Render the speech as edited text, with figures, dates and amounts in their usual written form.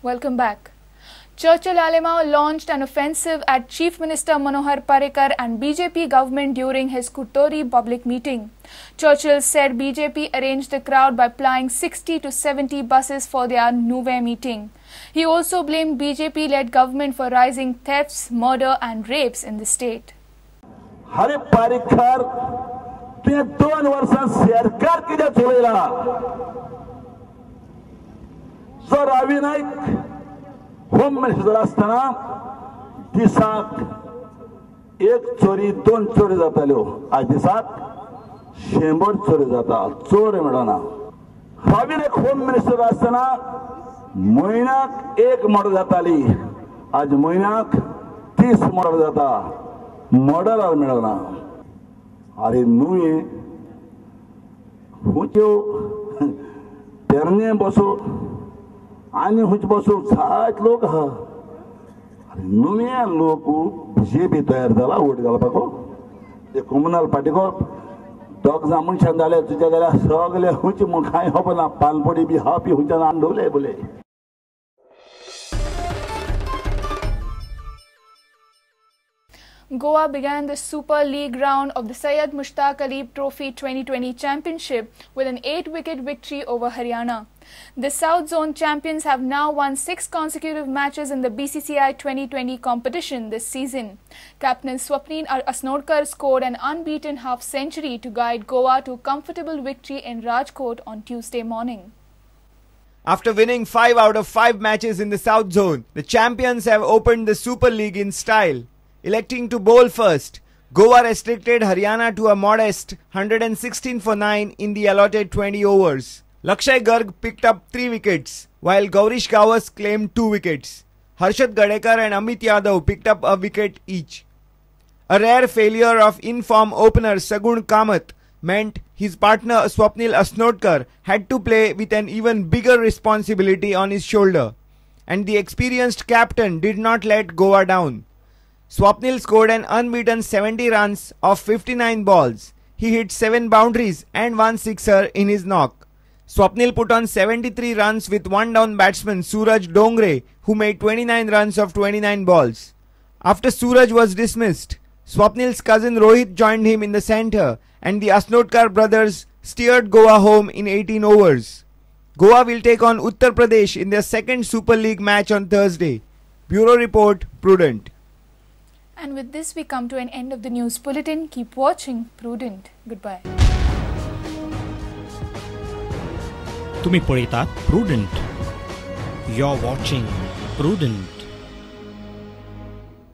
Welcome back. Churchill Alemao launched an offensive at Chief Minister Manohar Parrikar and BJP government during his Kuttori public meeting. Churchill said BJP arranged the crowd by plying 60 to 70 buses for their Nuve meeting. He also blamed BJP-led government for rising thefts, murder and rapes in the state. Hari Parrikar, tu 2 वर्षां सरकार किती चोळेला? So Ravi Naik home minister असताना दिसाक 1 चोरी 2 चोरी जाताल्यो. आज दिसाक 100 चोरी जाता. चोर मेळना. रावी नाईक होम मिनिस्टर असताना म्हयन्याक 1 मर्डर जाताली. आज म्हयन्याक 30 मर्डर जाता. मर्डर मेळना. अरे नुये हुंच्यो तेरणे बसो आनी हुंच बसो सात लोक हा. नुया लोक बीजेपी तयार जाला वोट घालपाक. ते कम्युनल पार्टीको दोग जाण मनशां जाले तुजे जाल्यार सगळे हुंच म्हूण कांय खबरना. पानपडी बी हा बी हुंच्यान आंडवले बोले. Goa began the Super League round of the Syed Mushtaq Ali Trophy 2020 Championship with an 8-wicket victory over Haryana. The South Zone champions have now won 6 consecutive matches in the BCCI 2020 competition this season. Captain Swapnil Asnodkar scored an unbeaten half-century to guide Goa to a comfortable victory in Rajkot on Tuesday morning. After winning 5 out of 5 matches in the South Zone, the champions have opened the Super League in style. Electing to bowl first, Goa restricted Haryana to a modest 116 for 9 in the allotted 20 overs. Lakshay Garg picked up 3 wickets, while Gaurish Gawas claimed 2 wickets. Harshad Gadekar and Amit Yadav picked up a wicket each. A rare failure of in-form opener Sagun Kamath meant his partner Swapnil Asnodkar had to play with an even bigger responsibility on his shoulder, and the experienced captain did not let Goa down. Swapnil scored an unbeaten 70 runs off 59 balls. He hit 7 boundaries and 1 sixer in his knock. Swapnil put on 73 runs with 1 down batsman Suraj Dongre, who made 29 runs off 29 balls. After Suraj was dismissed, Swapnil's cousin Rohit joined him in the centre, and the Asnodkar brothers steered Goa home in 18 overs. Goa will take on Uttar Pradesh in their second Super League match on Thursday. Bureau Report, Prudent. And with this, we come to an end of the news bulletin. Keep watching Prudent. Goodbye. तुम्ही पळयतात Prudent. You're watching Prudent.